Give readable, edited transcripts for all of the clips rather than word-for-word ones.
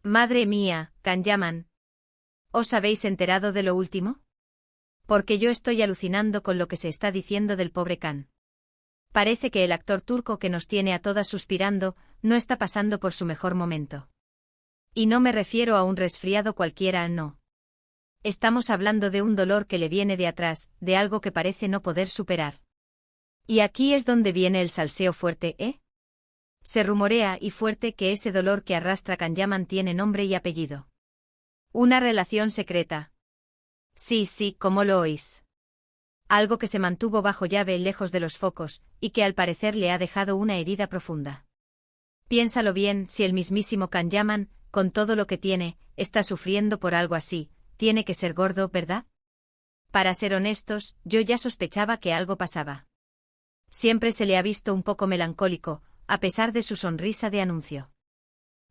Madre mía, Kanyaman. ¿Os habéis enterado de lo último? Porque yo estoy alucinando con lo que se está diciendo del pobre Kan. Parece que el actor turco que nos tiene a todas suspirando no está pasando por su mejor momento. Y no me refiero a un resfriado cualquiera, no. Estamos hablando de un dolor que le viene de atrás, de algo que parece no poder superar. Y aquí es donde viene el salseo fuerte, ¿eh? Se rumorea y fuerte que ese dolor que arrastra Kanyaman tiene nombre y apellido. Una relación secreta. Sí, como lo oís. Algo que se mantuvo bajo llave lejos de los focos, y que al parecer le ha dejado una herida profunda. Piénsalo bien, si el mismísimo Kanyaman, con todo lo que tiene, está sufriendo por algo así, tiene que ser gordo, ¿verdad? Para ser honestos, yo ya sospechaba que algo pasaba. Siempre se le ha visto un poco melancólico, a pesar de su sonrisa de anuncio.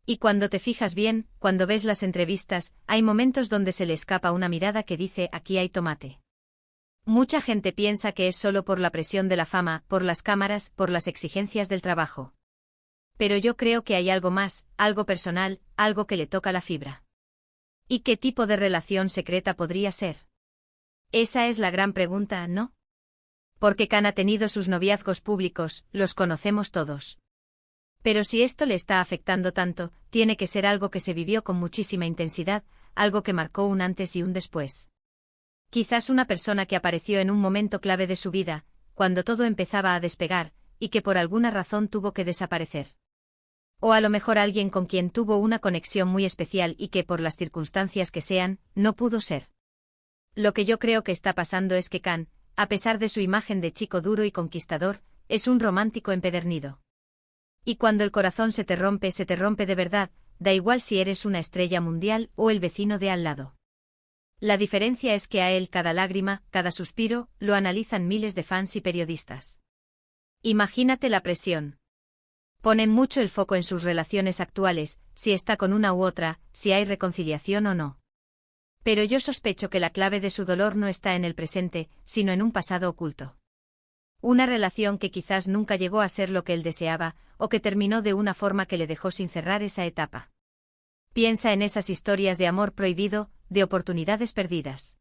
Y cuando te fijas bien, cuando ves las entrevistas, hay momentos donde se le escapa una mirada que dice aquí hay tomate. Mucha gente piensa que es solo por la presión de la fama, por las cámaras, por las exigencias del trabajo. Pero yo creo que hay algo más, algo personal, algo que le toca la fibra. ¿Y qué tipo de relación secreta podría ser? Esa es la gran pregunta, ¿no? Porque Kan ha tenido sus noviazgos públicos, los conocemos todos. Pero si esto le está afectando tanto, tiene que ser algo que se vivió con muchísima intensidad, algo que marcó un antes y un después. Quizás una persona que apareció en un momento clave de su vida, cuando todo empezaba a despegar, y que por alguna razón tuvo que desaparecer. O a lo mejor alguien con quien tuvo una conexión muy especial y que por las circunstancias que sean, no pudo ser. Lo que yo creo que está pasando es que Kan, a pesar de su imagen de chico duro y conquistador, es un romántico empedernido. Y cuando el corazón se te rompe de verdad, da igual si eres una estrella mundial o el vecino de al lado. La diferencia es que a él cada lágrima, cada suspiro, lo analizan miles de fans y periodistas. Imagínate la presión. Ponen mucho el foco en sus relaciones actuales, si está con una u otra, si hay reconciliación o no. Pero yo sospecho que la clave de su dolor no está en el presente, sino en un pasado oculto. Una relación que quizás nunca llegó a ser lo que él deseaba, o que terminó de una forma que le dejó sin cerrar esa etapa. Piensa en esas historias de amor prohibido, de oportunidades perdidas.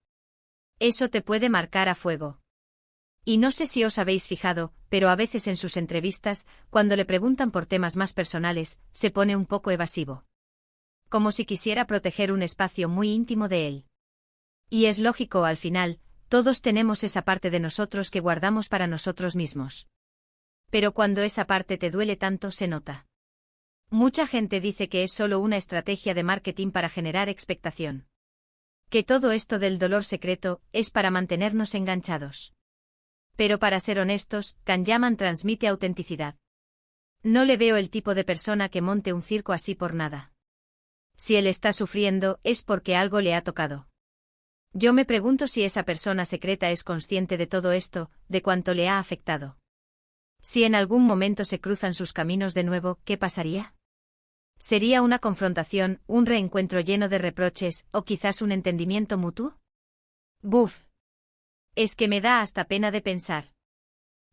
Eso te puede marcar a fuego. Y no sé si os habéis fijado, pero a veces en sus entrevistas, cuando le preguntan por temas más personales, se pone un poco evasivo. Como si quisiera proteger un espacio muy íntimo de él. Y es lógico, al final, todos tenemos esa parte de nosotros que guardamos para nosotros mismos. Pero cuando esa parte te duele tanto, se nota. Mucha gente dice que es solo una estrategia de marketing para generar expectación. Que todo esto del dolor secreto es para mantenernos enganchados. Pero para ser honestos, Kanyaman transmite autenticidad. No le veo el tipo de persona que monte un circo así por nada. Si él está sufriendo, es porque algo le ha tocado. Yo me pregunto si esa persona secreta es consciente de todo esto, de cuánto le ha afectado. Si en algún momento se cruzan sus caminos de nuevo, ¿qué pasaría? ¿Sería una confrontación, un reencuentro lleno de reproches, o quizás un entendimiento mutuo? Buf. Es que me da hasta pena de pensar.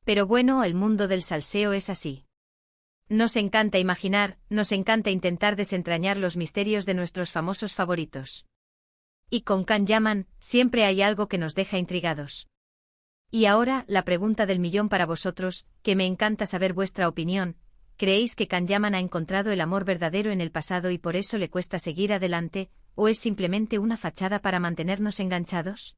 Pero bueno, el mundo del salseo es así. Nos encanta imaginar, nos encanta intentar desentrañar los misterios de nuestros famosos favoritos. Y con Kanyaman, siempre hay algo que nos deja intrigados. Y ahora, la pregunta del millón para vosotros, que me encanta saber vuestra opinión. ¿Creéis que Kanyaman ha encontrado el amor verdadero en el pasado y por eso le cuesta seguir adelante, o es simplemente una fachada para mantenernos enganchados?